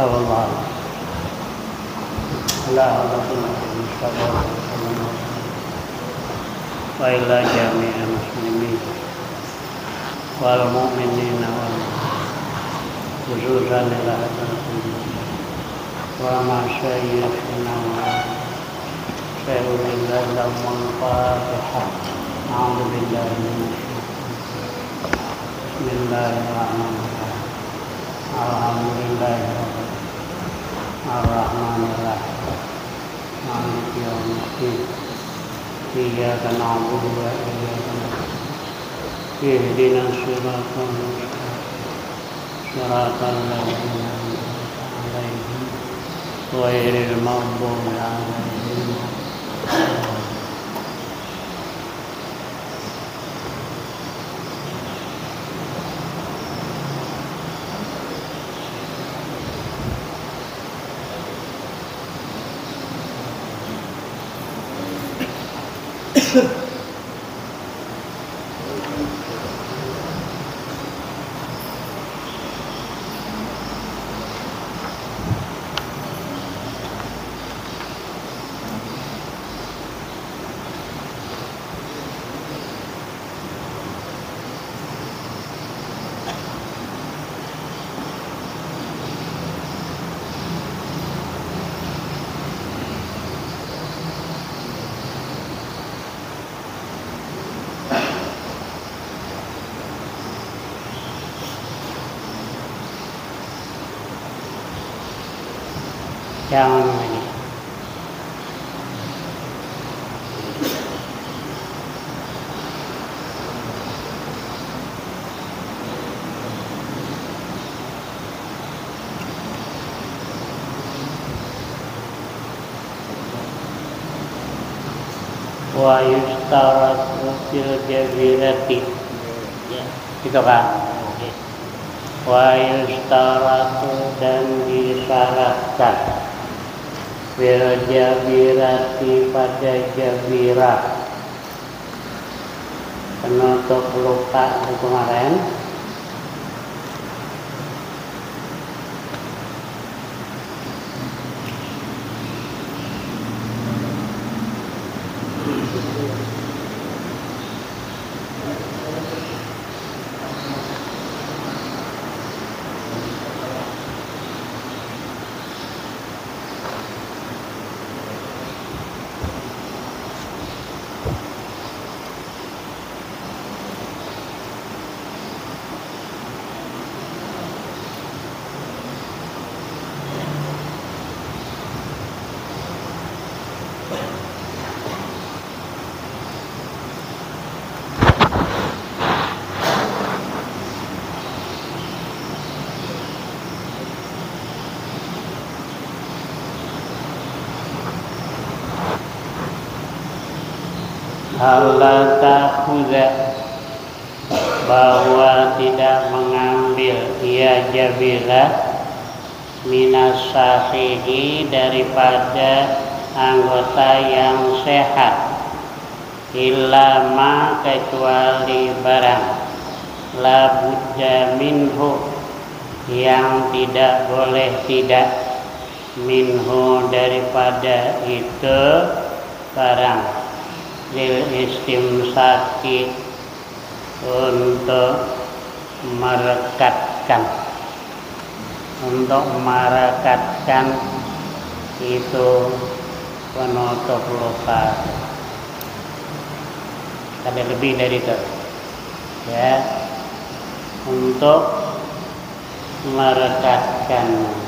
والله لا أظن المستقبل وإلى جميع المسلمين والمؤمنين خصوصا إلى ومشايخنا وشيخ الله لهم الفاتحة. أعوذ بالله من الشيطان بسم الله الرحمن الرحيم الحمد لله الرحمن الرحيم مالك يوم الدين إياك نعبد وإياك نستعين اهدنا الصراط المستقيم صراط الذين أنعمت عليهم غير المغضوب عليهم. Yang ini wa yustaratu fil jabirati gitu kan, wa yustaratu dan disyaratkan fil jabirati pada jabirah penutup luka itu kemarin. Allah ta'khudha bahwa tidak mengambil ia jabirah minas sahihi daripada anggota yang sehat illa ma kecuali barang la budda minhu yang tidak boleh tidak minhu daripada itu barang lil istimsaki untuk merekatkan itu penutup luka. Ada lebih dari itu ya, untuk merekatkan.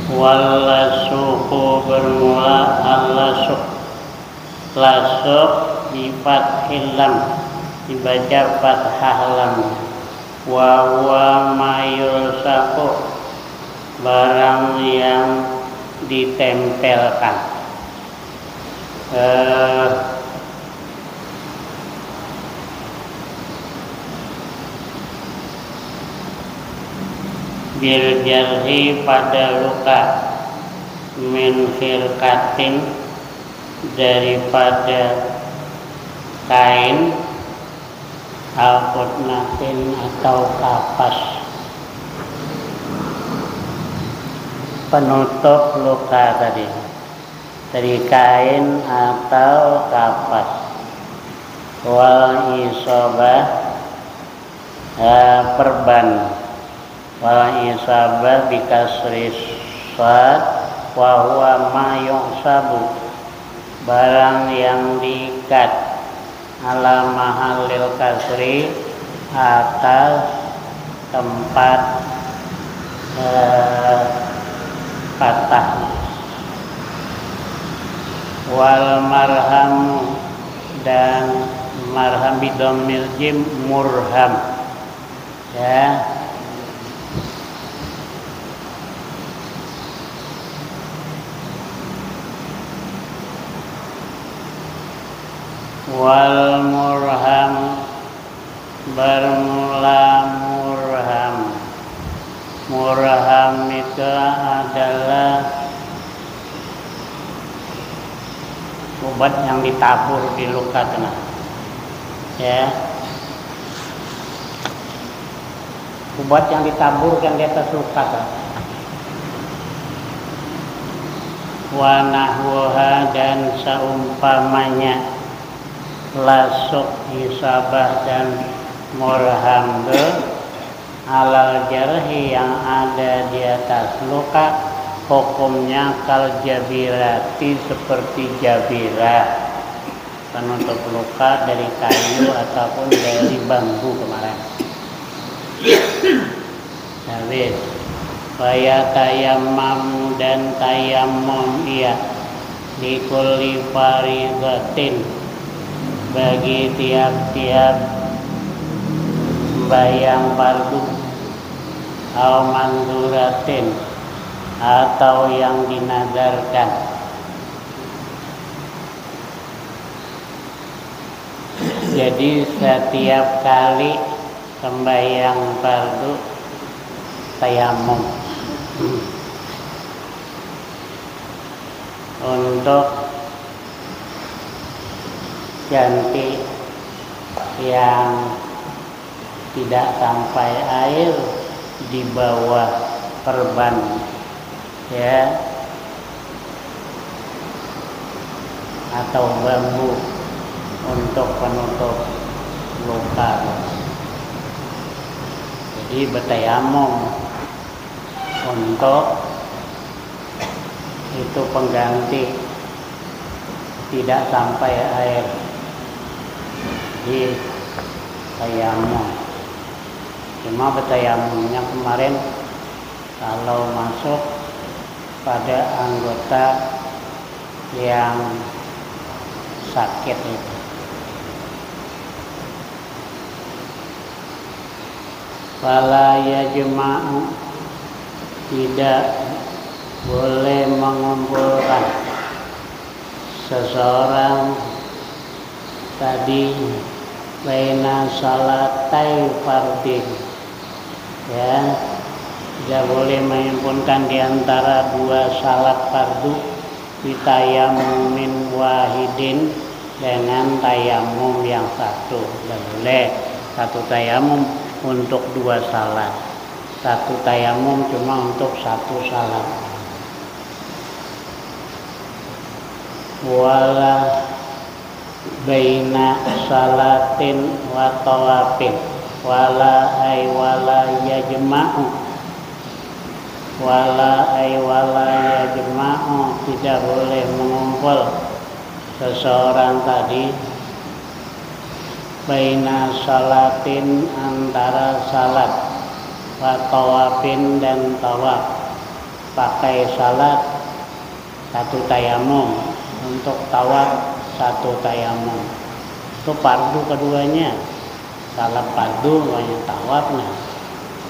Wallasuku bermula al-lasuk. Lasuk di fathil lam, dibaca fathah lam. Wa huwa mayulsaku, barang yang ditempelkan. Bil jarhi pada luka, min khirqatin daripada kain, al-qutnatin atau kapas, penutup luka tadi, dari kain atau kapas. Wal isobah, perban. Wal isabah bikasri sad, wa huwa ma yusabu, barang yang diikat, ala mahallil kasri, atas tempat patah. Wal marham, dan marham bidomil jim, murham, ya. Wal murham, bermula murham. Murham itu adalah obat yang ditabur di luka kena, ya. Obat yang ditaburkan di atas luka kena. Wa nahwuha, dan seumpamanya lasuk, isabah, dan murham alal jarhi, yang ada di atas luka, hukumnya kal jabirati, seperti jabirah, penutup luka dari kayu ataupun dari bambu kemarin. Habis. Waya tayammam, dan tayammum ia likulli faridatin, bagi tiap-tiap bayang fardu, au manduratin, atau yang dinadarkan. Jadi setiap kali sembahyang fardu tayamum untuk ganti yang tidak sampai air di bawah perban, ya, atau bambu untuk penutup luka. Jadi bertayamum untuk itu pengganti tidak sampai air di tayamum. Cuma bertayamumnya kemarin kalau masuk pada anggota yang sakit itu. Fala yajma'u, tidak boleh mengumpulkan seseorang tadi baina salatai fardin, ya, tidak boleh menghimpunkan di antara dua salat fardu bitayammumin wahidin, dengan tayamum yang satu. Tidak boleh satu tayamum untuk dua salat, satu tayamum cuma untuk satu salat. Wala baina salatin wa tawafin, wala ay wala yajma'u, wala ay wala yajma'u, tidak boleh mengumpul seseorang tadi baina salatin, antara salat, wa tawafin, dan tawaf. pakai salat satu tayamum, untuk tawaf satu tayamum. Itu fardu keduanya. Salat fardu banyak tawafnya.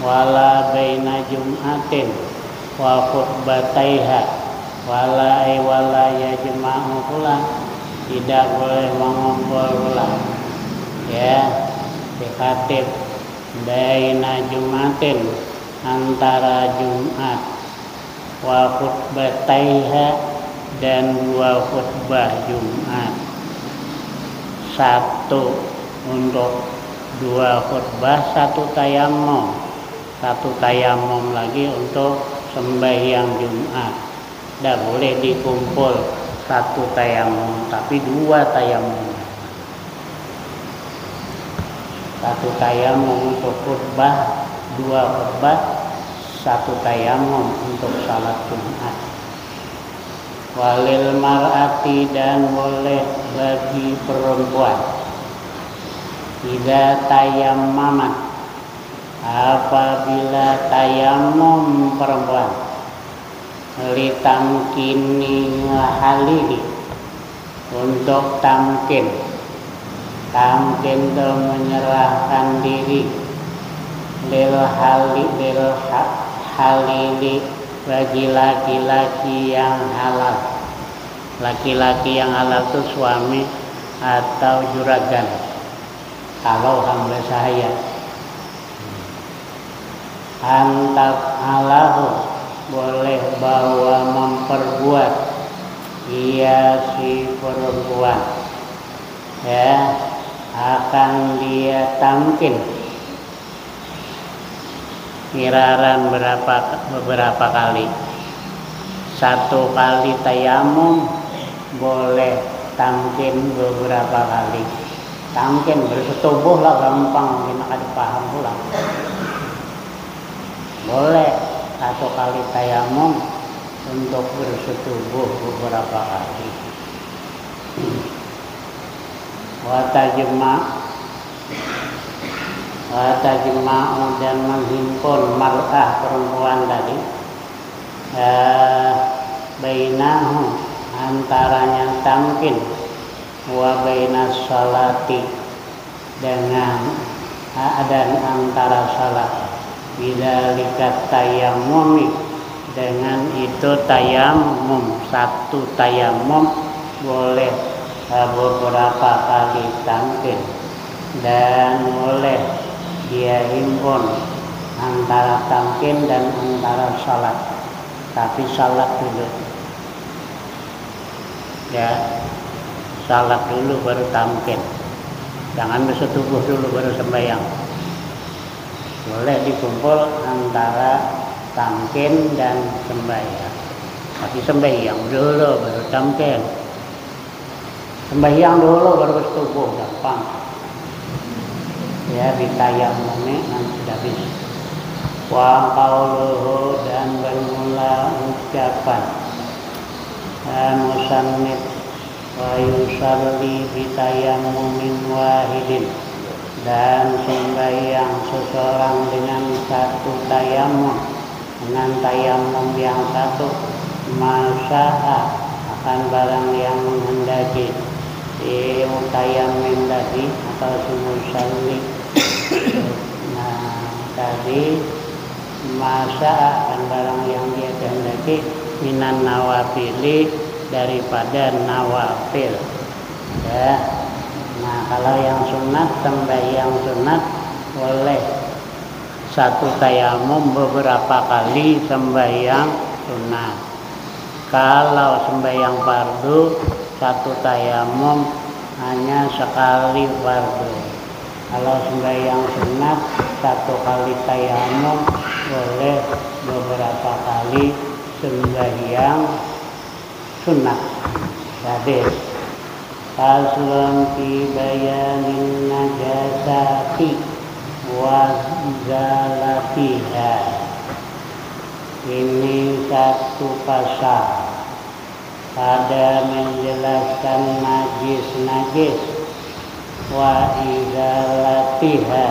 Wala baina jum'atin wa khutbataiha wala yajma'u pula, tidak boleh mengumpul pula ya dikatib baina jum'atin, antara Jumat, wa khutbataiha, dan dua khutbah Jumat. Satu untuk dua khutbah, satu tayamum lagi untuk sembahyang Jumat. Tidak boleh dikumpul satu tayamum, tapi dua tayamum. Satu tayamum untuk khutbah, dua khutbah, satu tayamum untuk salat Jumat. Walil mar'ati, dan boleh bagi perempuan, idza tayammamat, apabila tayamum perempuan, litamkini halili, untuk tamkin itu menyerahkan diri, lil halili, bagi laki-laki yang halal. Laki-laki yang halal itu suami atau juragan. Kalau hamba saya, antak alahu, boleh bawa memperbuat ia si perempuan ya, akan dia tamkin miraran beberapa kali. Satu kali tayamum boleh tamkin beberapa kali. Tamkin bersetubuh lah, gampang, mungkin akan dipaham pula. Boleh satu kali tayamum untuk bersetubuh beberapa kali. Watajma'u, dan menghimpun mar'ah perempuan tadi, bainahu, antaranya tamkin, wa bainas salati, dengan dan antara salat, bidzalika tayammumi, dengan itu tayamum, satu tayamum boleh beberapa kali tamkin, dan boleh dia himpun antara tamkin dan antara salat, tapi salat dulu ya, salat dulu baru tamkin, jangan bersetubuh dulu baru sembahyang. Boleh dikumpul antara tamkin dan sembahyang, tapi sembahyang dulu baru tamkin. Sembahyang dulu baru bersetubuh, gampang ya, ditayamumi nanti sudah bisa. Wa qauluhu, dan bermula ucapan musannif, wa yusalli bitayammumin wahidin, dan sembahyang seseorang dengan satu tayamum, dengan tayamum yang satu, masa'a, akan barang yang menghendaki, mutayammin tadi atau musalli. Nah tadi masa akan barang yang dia kehendaki, minan nawafili, daripada nawafil ya. Nah kalau yang sunat, sembahyang sunat boleh satu tayamum beberapa kali sembahyang sunat. Kalau sembahyang fardu, satu tayamum hanya sekali fardu. Kalau sembahyang sunat, satu kali tayamum boleh beberapa kali sembahyang sunat. Hadis faslun fi bayanin najasati wa zalatiha. Ini satu pasal pada menjelaskan najis-najis, wa izalatiha,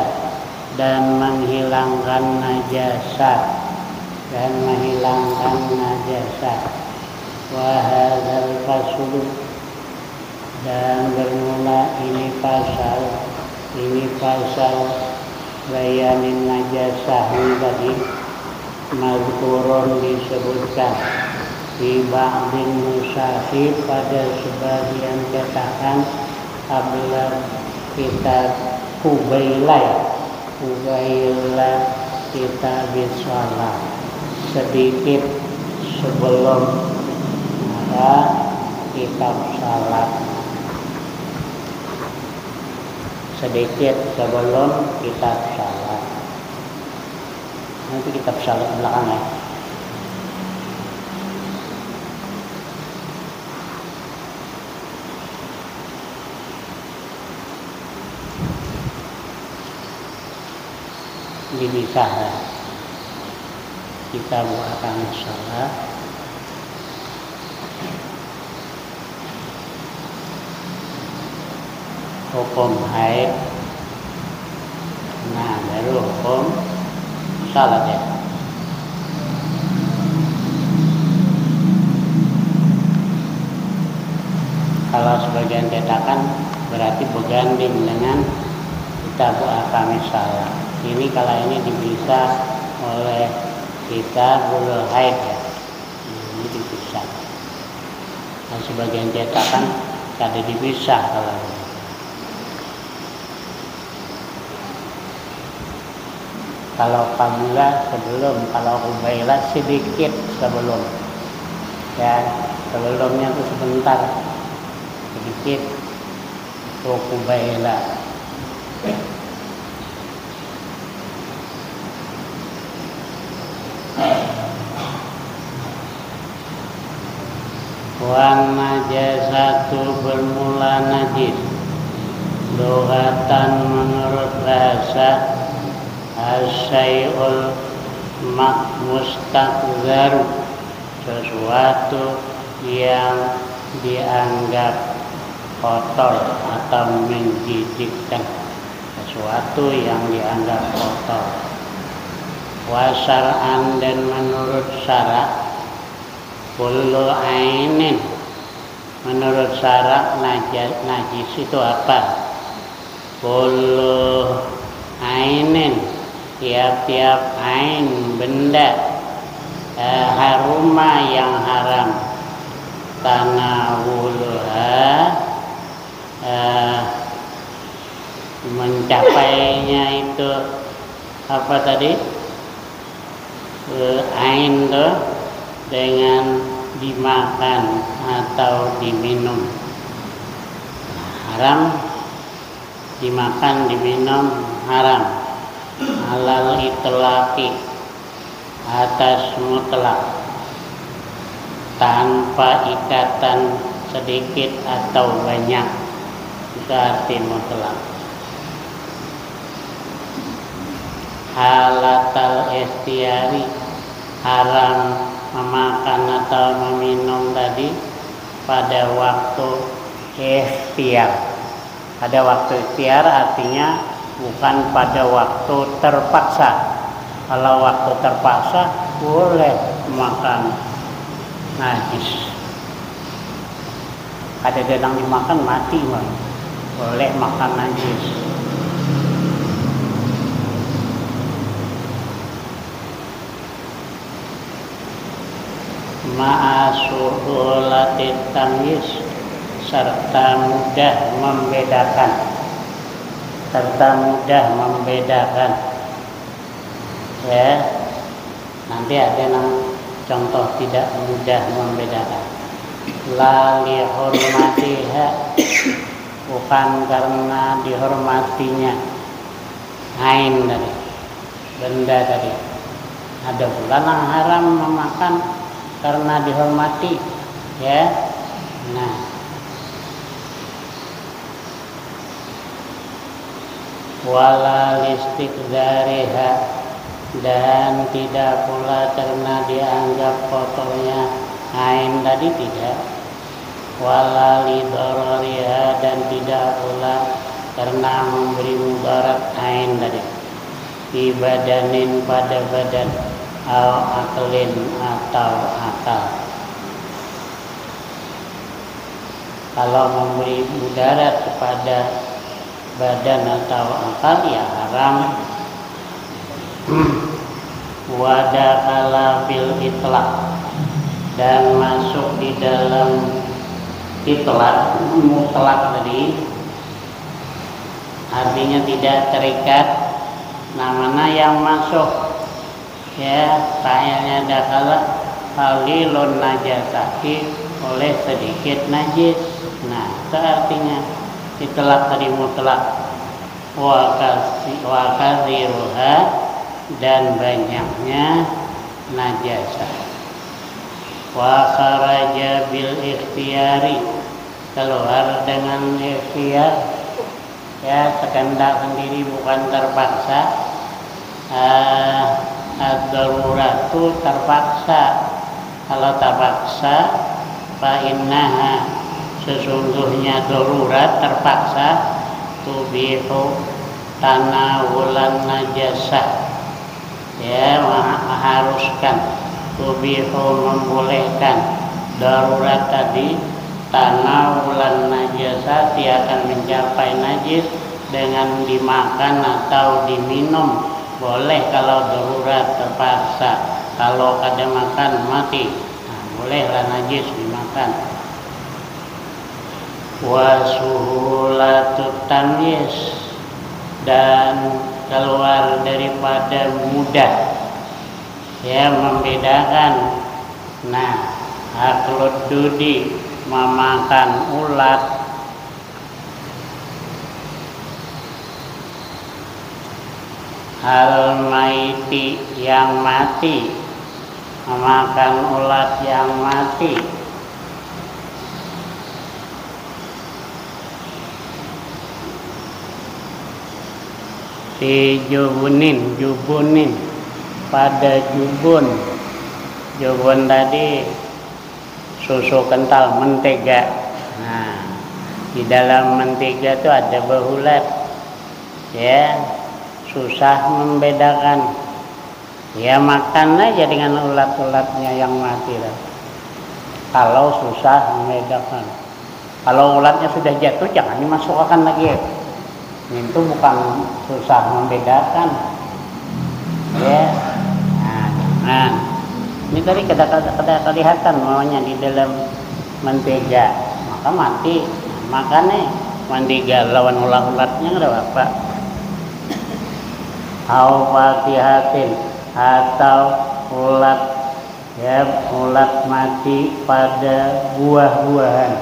dan menghilangkan najasat, dan menghilangkan najasah. Wa hadzal faslu, dan bermula ini pasal bayanin najasah tadi mazkurun disebutkan di ba'din nusakhi pada sebagian cetakan qabla kitab Kubaila kitab shalah, sedikit sebelum ada kitab salat, sedikit sebelum kitab salat. Nanti kitab salat belakang ya. Dipisah ya. Kita buatkan salat. Hukum haid. Nah, baru hukum salat ya. Kalau sebagian cetakan berarti berganding dengan kitab ahkamis salat. Ini kalau ini dipisah oleh kitabul haid ya. Ini dipisah. Dan sebagian cetakan ada dipisah kalau ini. Kalau qabla sebelum, kalau Kubaila sedikit sebelum. Ya, sebelumnya itu sebentar, sedikit. Itu Kubaila. Wan najasatu bermula najis. Lughatan menurut bahasa asyai'ul mustaqzaru, sesuatu yang dianggap kotor atau menjijikkan, sesuatu yang dianggap kotor. Wasar'an, dan menurut syarak kullu ainin, menurut syarak najis itu apa? Kullu ainin, tiap-tiap ain benda, haruma yang haram, tanawuluha mencapainya itu apa tadi? Ain tuh dengan dimakan atau diminum. Haram dimakan, diminum haram. Halal itlaqi, atas mutlak, tanpa ikatan sedikit atau banyak, itu arti mutlak. Halatal ikhtiari, haram memakan atau meminum tadi pada waktu ikhtiar. Pada waktu ikhtiar artinya bukan pada waktu terpaksa. Kalau waktu terpaksa boleh makan najis. Ada dedang dimakan mati, boleh makan najis. Ma'asuhulatit tamyiz, serta mudah membedakan, ya. Nanti ada yang contoh tidak mudah membedakan. La li hurmatiha, bukan karena dihormatinya. Ain tadi, benda tadi. Ada pula yang haram memakan karena dihormati, ya. Nah, wala listiqdariha, dan tidak pula karena dianggap kotornya ain tadi, tidak. Wala lidororiha, dan tidak pula karena memberi mudarat ain tadi. Di badanin, pada badan. aklin atau akal. Kalau memberi mudarat kepada badan atau akal ya haram. Wadakala bil itlaq, dan masuk di dalam itlaq mutlak tadi, artinya tidak terikat. Nah, mana yang masuk ya, fa'ilnya dakala qalilun najasati, oleh sedikit najis. Nah, itu artinya itlaq tadi mutlak. Wa kathiruha, dan banyaknya najasah. Wa kharaja bil ikhtiyari, keluar dengan ikhtiar ya, sekehendak sendiri, bukan terpaksa. Ad-daruratu, terpaksa. Kalau terpaksa, fa innaha, sesungguhnya darurat terpaksa, tubihu tanawulan najasah, ya, mengharuskan, tubihu membolehkan, darurat tadi, tanawulan najasah, dia akan mencapai najis dengan dimakan atau diminum. Boleh kalau darurat terpaksa. Kalau kada makan mati, nah, bolehlah najis dimakan. Wa suhulatut tamyiz, dan keluar daripada mudah ya membedakan. Nah, aklud dudi, memakan ulat, al maiti, yang mati, memakan ulat yang mati. Di jubunin, pada jubun. Jubun tadi susu kental, mentega. Nah, di dalam mentega itu ada berulat, ya, susah membedakan. Ya, makan aja dengan ulat-ulatnya yang mati lah. Kalau susah membedakan. Kalau ulatnya sudah jatuh, jangan dimasukkan lagi. Itu bukan susah membedakan, ya. Nah, ini tadi kada kelihatan maunya di dalam mentega, maka mati. Makanya mentega lawan ulat-ulatnya ada apa? Au fatihatin, atau ulat, ya, ulat mati pada buah-buahan,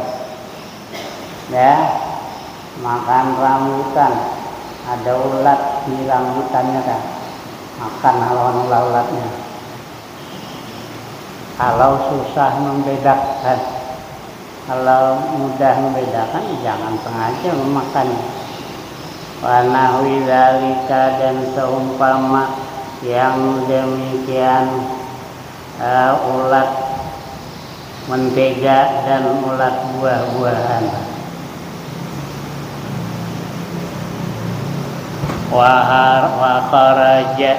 ya. Makan rambutan, ada ulat di rambutannya kan, makan lawan ulat-ulatnya. Kalau susah membedakan, kalau mudah membedakan, jangan sengaja memakan. Wa nahwi dzalika, dan seumpama yang demikian, ulat mentega dan ulat buah-buahan. Wa kharaja,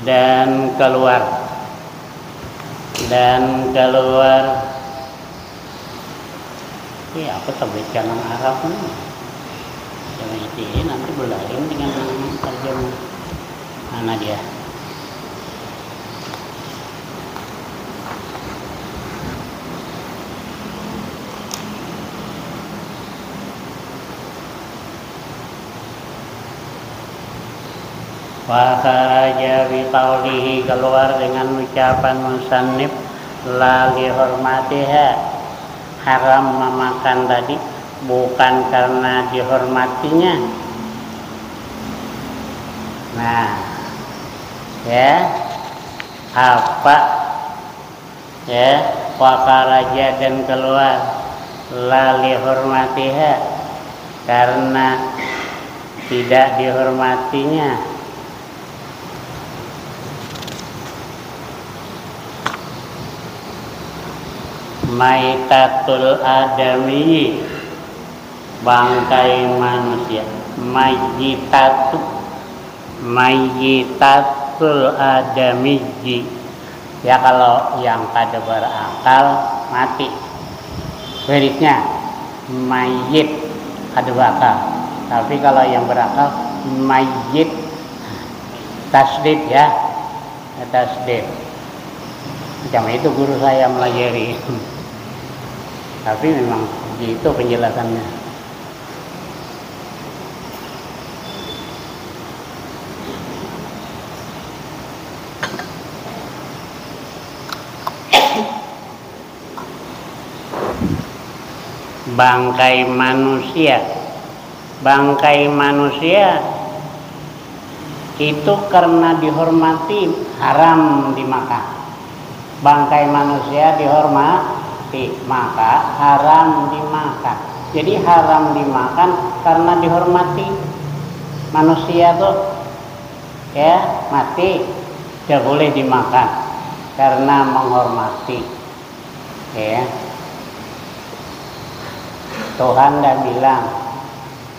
dan keluar, aku sebut jangan Arab nih. Jangan ini nanti belain dengan terjemah. Mana dia? Wa kharaja bi qaulihi, keluar dengan ucapan musannif, la li hurmatiha, haram memakan tadi bukan karena dihormatinya. Nah, ya, apa, ya, wa kharaja, dan keluar, la li hurmatiha, karena tidak dihormatinya. Maitatul adami, bangkai manusia. Mayitat nafsul adamiyyi. Ya kalau yang kada berakal mati. Beritnya mayit kada berakal. Tapi kalau yang berakal mayit tasdid ya. Tasdid. Macam itu guru saya melajari. Tapi memang begitu penjelasannya. Bangkai manusia itu karena dihormati haram dimakan. Bangkai manusia dihormati maka haram dimakan. Jadi haram dimakan karena dihormati. Manusia tuh ya mati tidak boleh dimakan karena menghormati. Ya. Tuhan dah bilang,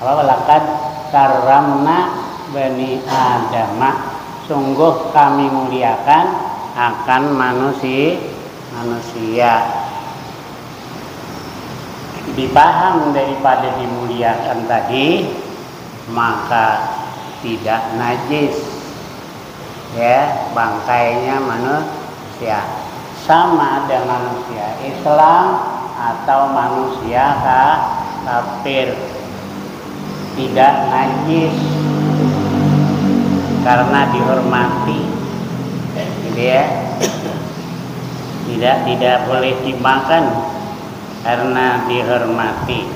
walaqad karramna bani Adam, sungguh kami muliakan akan manusia. Dipaham daripada dimuliakan tadi, maka tidak najis. Ya, bangkainya manusia. Sama ada manusia Islam atau manusia kafir, tidak najis karena dihormati, gitu ya. Tidak boleh dimakan karena dihormati.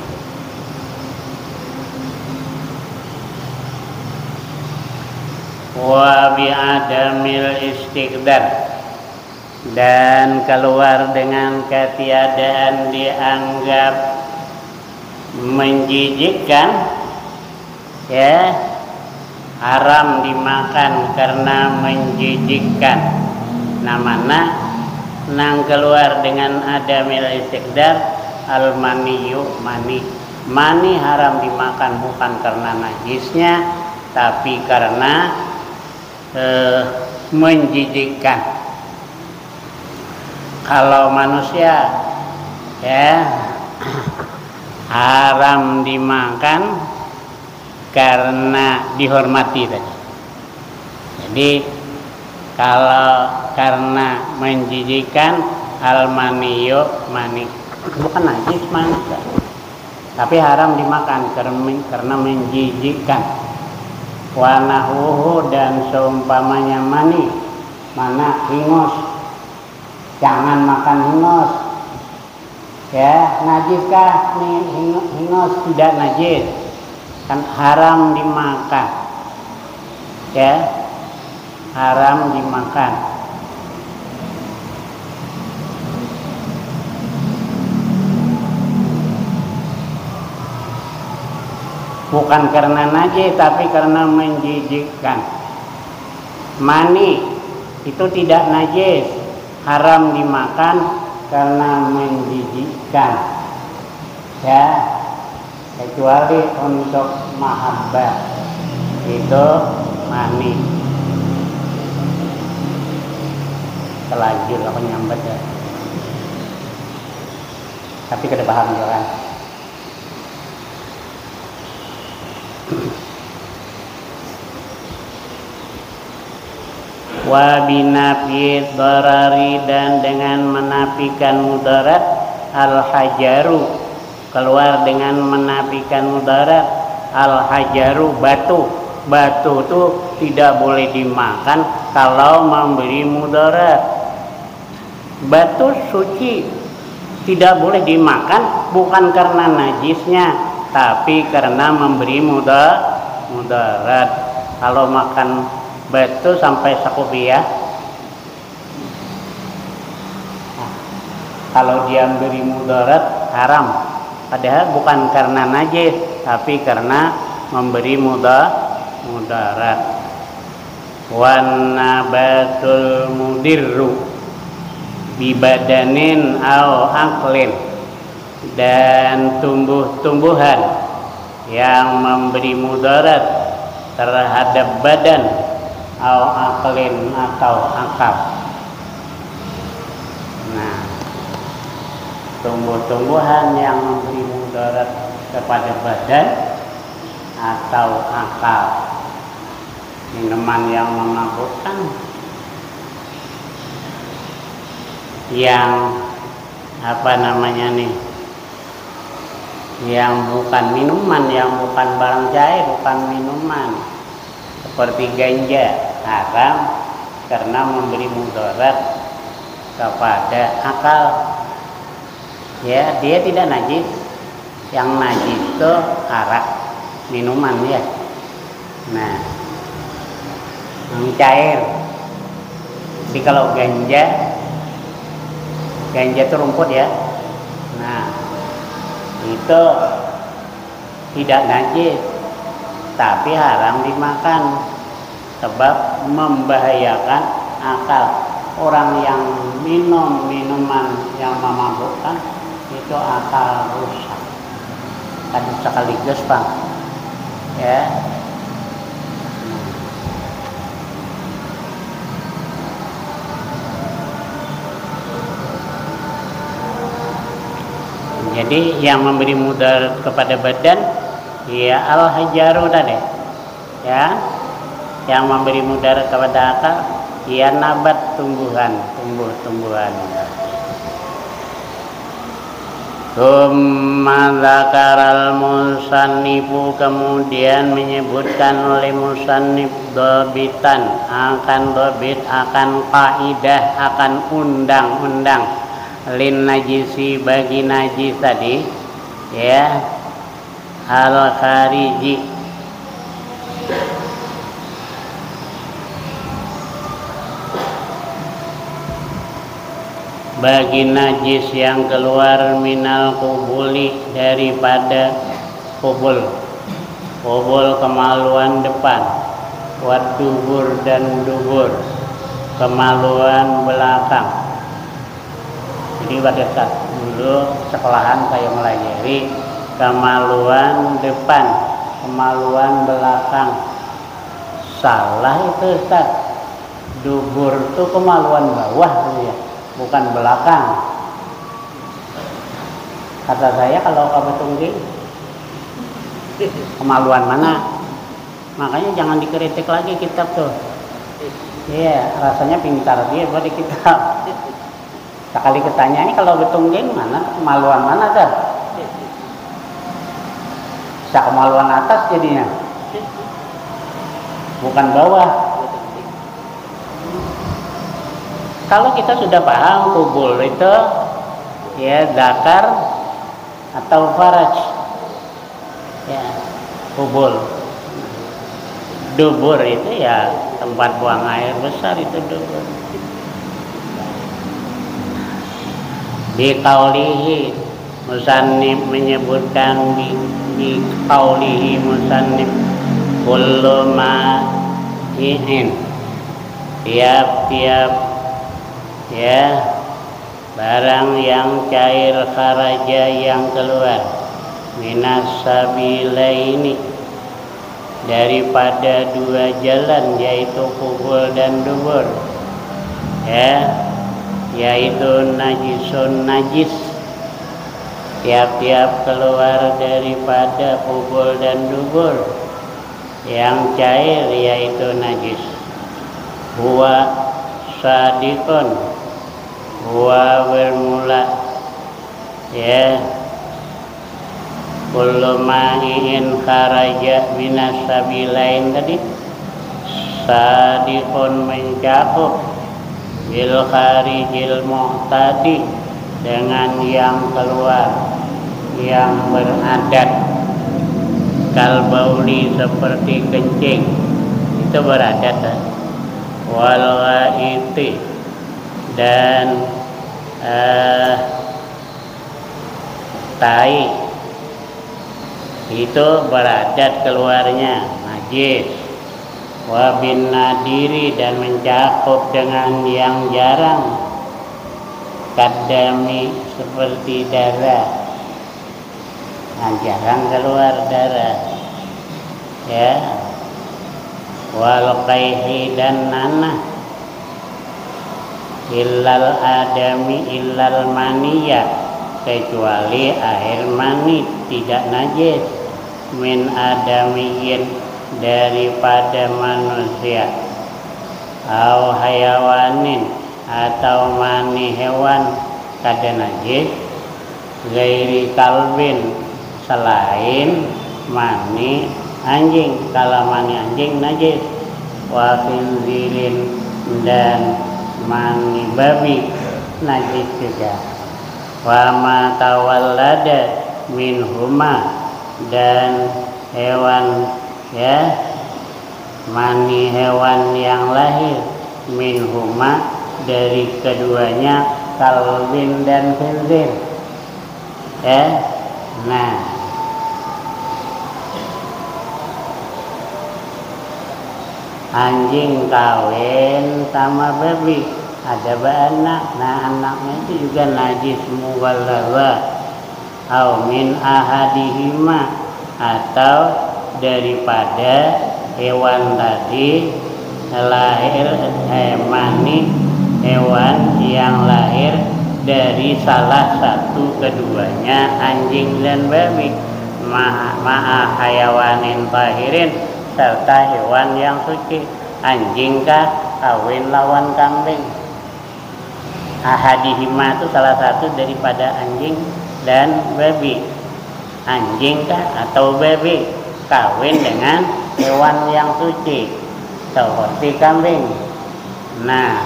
Wa bi'adamil istiqdar, dan keluar dengan ketiadaan dianggap menjijikkan, ya, haram dimakan karena menjijikkan. Namanya nang keluar dengan adamil istiqdar al-maniyu, mani haram dimakan bukan karena najisnya tapi karena menjijikkan. Kalau manusia ya haram dimakan karena dihormati tadi. Jadi kalau karena menjijikkan al-maniyu, mani bukan najis manusia, tapi haram dimakan karena menjijikkan. Wa nahuhu, dan seumpamanya mani, mana hingus. Jangan makan hingus. Ya, najiskah nih hingus? Tidak najis. Kan haram dimakan. Ya, haram dimakan. Bukan karena najis tapi karena menjijikkan. Mani itu tidak najis, haram dimakan karena menjijikkan, ya, kecuali untuk mahabbah itu mani. Terlanjur aku nyambat ya, tapi kada paham juga kan. Wa binafi darari, dan dengan menafikan mudarat, al-hajaru, keluar dengan menafikan mudarat, al-hajaru, batu itu tidak boleh dimakan kalau memberi mudarat. Batu suci tidak boleh dimakan bukan karena najisnya tapi karena memberi mudarat. Kalau makan batu sampai sakubiah, kalau dia beri mudarat haram, padahal bukan karena najis tapi karena memberi mudarat. Wan nabatul mudirru bibadanin au aklin, dan tumbuh-tumbuhan yang memberi mudarat terhadap badan au aklin atau akal. Nah, tumbuh-tumbuhan yang memberi mudarat kepada badan atau akal, minuman yang memabukkan, yang apa namanya nih, yang bukan minuman, yang bukan barang cair, bukan minuman, seperti ganja, haram karena memberi mudarat kepada akal. Ya, dia tidak najis. Yang najis itu arak, minuman ya. Nah, yang cair. Jadi kalau ganja itu rumput ya. Nah, itu tidak najis, tapi haram dimakan sebab membahayakan akal. Orang yang minum minuman yang memabukkan itu akal rusak. Kan sekaligus Bang. Ya. Jadi yang memberi mudarat kepada badan ya al-hajaru tadi. Ya. Yang memberi mudarat kepada akal ya nabat, tumbuh-tumbuhan. Tsumma dzakaral musannifu, kemudian menyebutkan oleh musannif dhabitan, akan dhabit, akan kaidah, akan undang-undang lin najisi, bagi najis tadi ya, al khariji, bagi najis yang keluar minal kubuli, daripada kubul kemaluan depan, wad dubur dan dubur kemaluan belakang. Jadi pada saat dulu sekolahan saya melajari kemaluan depan, kemaluan belakang. Salah itu Ustaz. Dubur itu kemaluan bawah ya, bukan belakang. Kata saya kalau kamu tungging kemaluan mana? Makanya jangan dikritik lagi kitab tuh. Iya, rasanya pintar dia pada kitab. Sekali ketanya ini kalau betungging mana, kemaluan mana kan? Bisa kemaluan atas jadinya, bukan bawah. Kalau kita sudah paham kubul itu ya zakar atau faraj, ya kubul. Dubur itu ya tempat buang air besar, itu dubur. Di qaulihi, musannif menyebutkan di qaulihi musannif, kullu ma'i'in, tiap-tiap ya barang yang cair, kharaja yang keluar, minas sabilaini, daripada dua jalan, yaitu kubul dan dubur ya, yaitu najisun, najis. Tiap-tiap keluar daripada kubul dan dubur yang cair, yaitu najis. Huwa sadiqun, huwa bermula ya, kullu ma'i'in kharaja minas sabilain tadi, sadiqun mencakup bil kharijil mu'tadi, dengan yang keluar yang beradat, kal bauli, seperti kencing itu beradat, wal ghaiti, dan tai itu beradat keluarnya, najis. Wa bin nadiri, dan mencakup dengan yang jarang, kadami, seperti darah. Nah, jarang keluar darah ya. wal qaihi dan nanah, illal adami illal maniyah, kecuali air mani tidak najis, min adamiyin daripada manusia, au hayawanin atau mani hewan kada najis, gairi kalbin selain mani anjing. Kalau mani anjing najis, wa khinzirin dan mani babi najis juga, wa ma tawallada minhuma dan hewan ya, mani hewan yang lahir minhuma dari keduanya, kalbin dan khinzir ya. Nah, anjing kawin sama babi, ada beranak, nah anaknya itu juga najis mughallazah, au min ahadihima atau daripada hewan tadi lahir mani hewan yang lahir dari salah satu keduanya, anjing dan babi, ma'a hayawanin tahirin, serta hewan yang suci. Anjing kah kawin lawan kambing, ahadihima itu salah satu daripada anjing dan babi. Anjing kah atau babi kawin dengan hewan yang suci seperti kambing. Nah,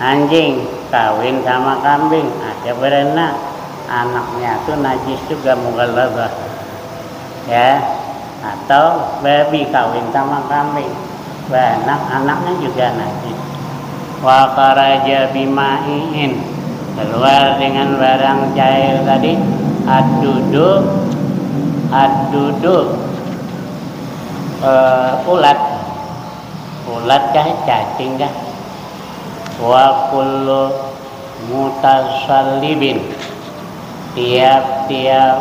anjing kawin sama kambing, ada beranak, anaknya itu najis juga mughallazah ya. Atau babi kawin sama kambing, beranak, anaknya juga najis. Wa kharaja bima'in, keluar dengan barang cair tadi, ad-dudu ulat kah, cacing kah. Wa kullu mutasallibin, tiap-tiap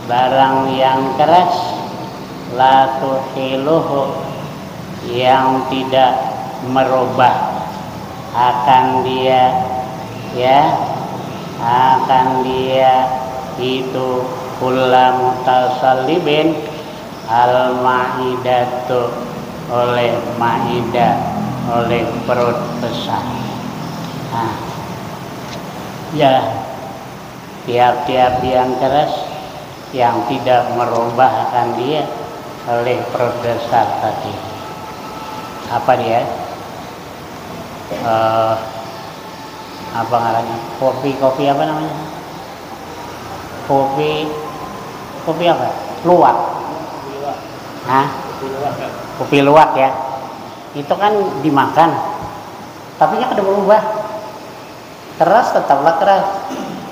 barang yang keras, la tuhiluhu, yang tidak merubah akan dia ya, akan dia itu kulla mutasallibin, al-ma'idatu, oleh ma'idah, oleh perut besar. Nah, ya, tiap-tiap yang keras yang tidak merubah akan dia oleh perut besar tadi. Apa dia? Apa ngarannya? Kopi apa namanya? Kopi apa? Luwak. Hah? Kopi luwak ya. Itu kan dimakan, tapi nya kada berubah. Keras tetaplah keras.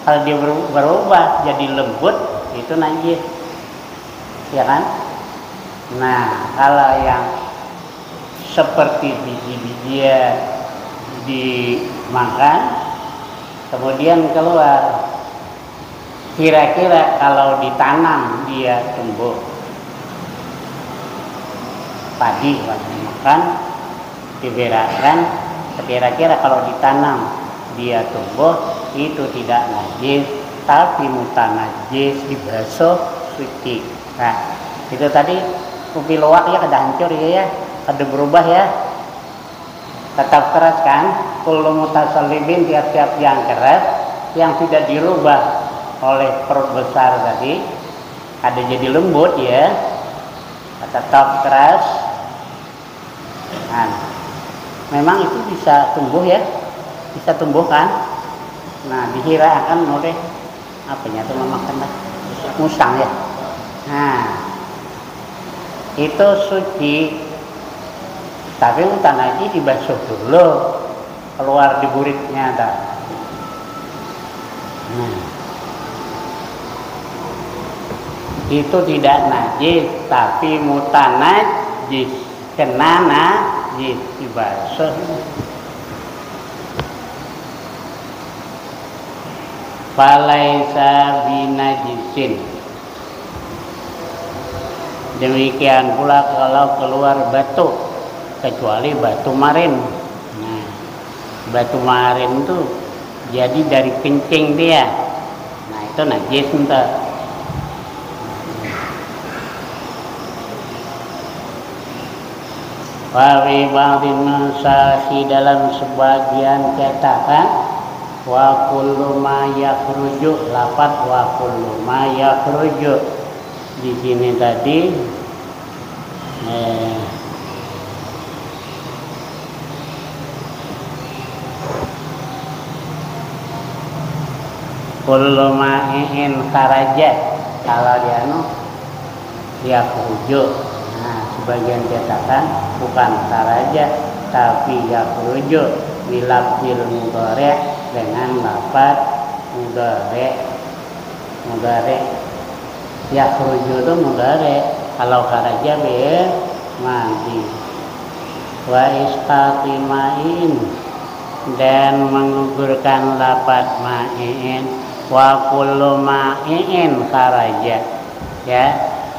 Kalau dia berubah jadi lembut, itu najis, ya kan? Nah, kalau yang seperti biji-bijian dimakan, kemudian keluar, kira-kira kalau ditanam dia tumbuh. Padi waktu makan diberakkan, kira-kira kalau ditanam dia tumbuh, itu tidak najis, tapi mutanajis, dibasuh suci. Nah, itu tadi kopi luwak ya, kada hancur ya, kada berubah ya, tetap keras kan. Kullu mutasallibin, tiap-tiap yang keras yang tidak dirubah oleh perut besar tadi, ada jadi lembut ya, tetap keras. Nah, memang itu bisa tumbuh ya, bisa tumbuh kan. Nah, dikira akan oleh apanya tuh memakan musang ya. Nah, itu suci, tapi mutanajis dibasuh dulu, keluar di buritnya dah. Nah, itu tidak najis, tapi mutanajis, kena najis, dibasuh. Falaisa binajisin. Demikian pula kalau keluar batu kecuali batu marin. Nah, batu marin itu jadi dari kencing dia. Nah, itu najis entar. Wa fi ba'dhin nusakhi dalam sebagian cetakan wa kullu ma yakhruju, lafaz wa kullu ma yakhruju di sini tadi kullu ma'in kharaja, kalau dia yakhruju. Nah, sebagian cetakan bukan kharaja tapi yakhruju bilafzil mudhari' dengan lafaz mudhari'. Yakhruju itu mudhari', kalau kharaja bil madhi. Wa isqati ma'in, dan mengugurkan lafaz ma'in. Wa kullu ma'in kharaja, ya.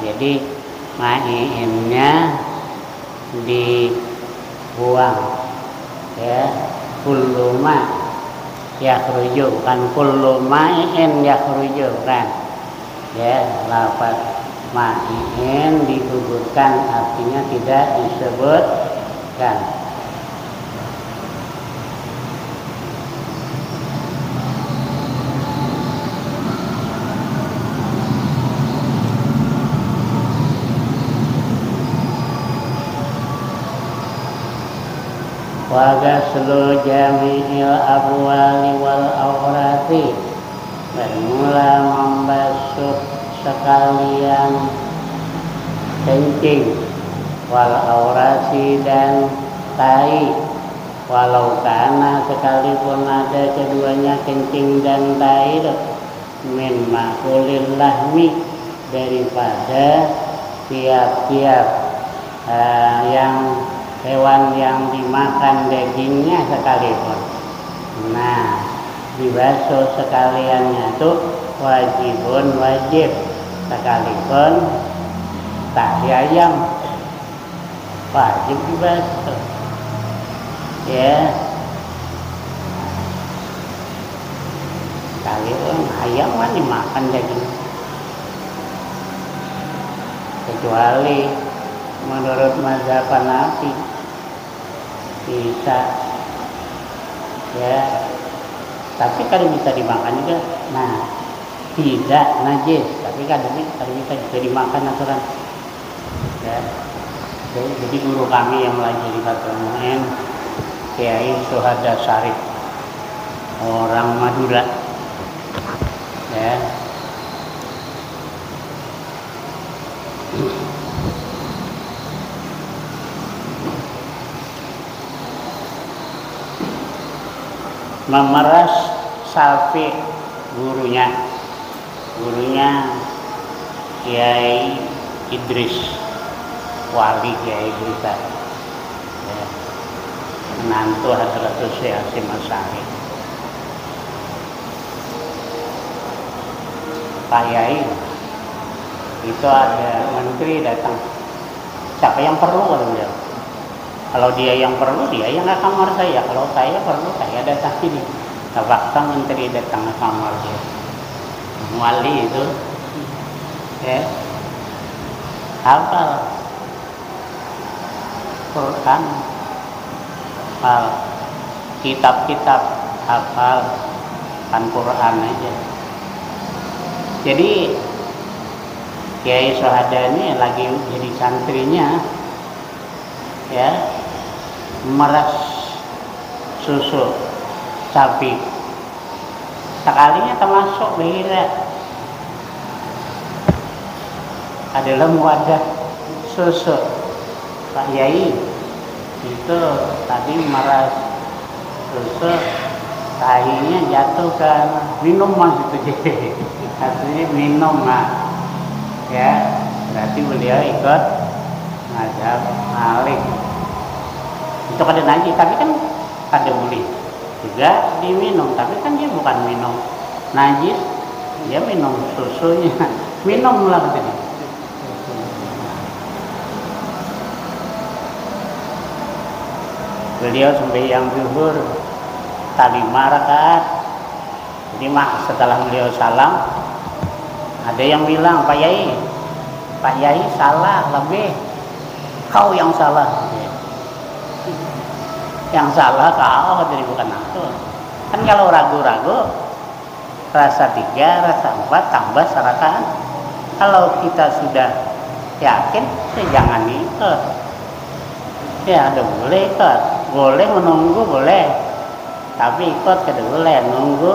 Jadi ma'innya dibuang, ya. Kullu ma yakhruju, bukan kullu ma'in yakhruju, kan, ya. Lafaz ma'in digugurkan, artinya tidak disebutkan. Wa ghaslu jami'il abwali wal awrati, bermula membasuh sekalian kencing, wal aurasi dan tai, walau karena sekalipun ada keduanya kencing dan tai, min ma'kulil lahmi, daripada tiap-tiap yang hewan yang dimakan dagingnya sekalipun. Nah, dibasuh sekaliannya itu wajib sekalipun tahi ayam wajib dibasuh, ya. Sekalipun ayam kan dimakan daging, kecuali menurut mazhab Hanafi bisa, ya, tapi kalau bisa dimakan juga, nah, tidak najis, tapi kalau bisa juga dimakan aturan, ya. Jadi guru kami yang melajari Fathul Mu'in, Kiai Suhada Sarif, orang Madura, ya. Memeras Salfi, gurunya Kiai Idris, wali Kiai Idris, ya, menantu Hadratus Syekh Hasyim Asy'ari. Pak Yai itu ada menteri datang, siapa yang perlu, kalau dia, kalau dia yang perlu, dia yang ke kamar saya, kalau saya perlu, saya datang sini. Terpaksa menteri datang ke kamar dia, wali itu, ya, hafal Quran, hafal kitab-kitab, hafal Quran aja. Jadi Kiai Suhada ini lagi jadi santrinya, ya, meras susu sapi, sekalinya termasuk bahira adalah wadah susu. Pak Yai itu tadi meras susu, tahinya jatuh kan, minum mas itu, artinya minum, nah, ya, berarti beliau ikut mazhab Malik. Itu kada najis, tapi kan kada boleh juga diminum, tapi kan dia bukan minum najis, dia minum susunya, minumlah tadi. beliau sembahyang zuhur tak 5 rakaat. Jadi setelah beliau salam, ada yang bilang, Pak Yai salah lebih, kau yang salah. Yang salah kau, jadi bukan aku. Kan kalau ragu-ragu, rasa 3, rasa 4 tambah serakaat. Kalau kita sudah yakin, ya jangan ikut. Ya ada boleh ikut, boleh menunggu boleh, tapi ikut kada boleh, nunggu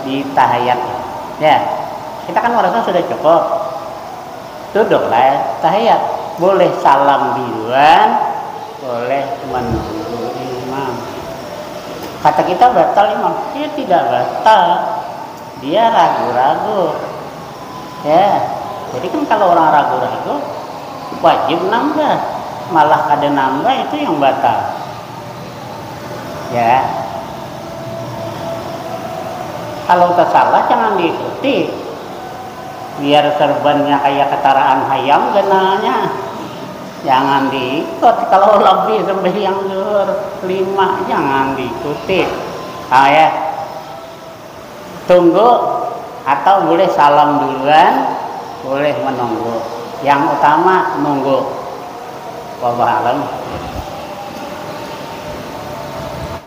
di tahiyat. Ya, kita kan merasa sudah cukup, duduklah tahiyat. Boleh salam duluan, boleh menunggu imam. Kata kita batal imam, ya tidak batal, dia ragu-ragu. Ya, jadi kan kalau orang ragu-ragu wajib nambah, malah kada nambah itu yang batal. Ya, kalau tersalah jangan diikuti, biar serbannya kayak ketaraan hayam genanya. Jangan diikut. Kalau lebih sembahyang zuhur 5 jangan diikuti. Ya, tunggu atau boleh salam duluan, boleh menunggu. Yang utama nunggu. Wallahu a'lam.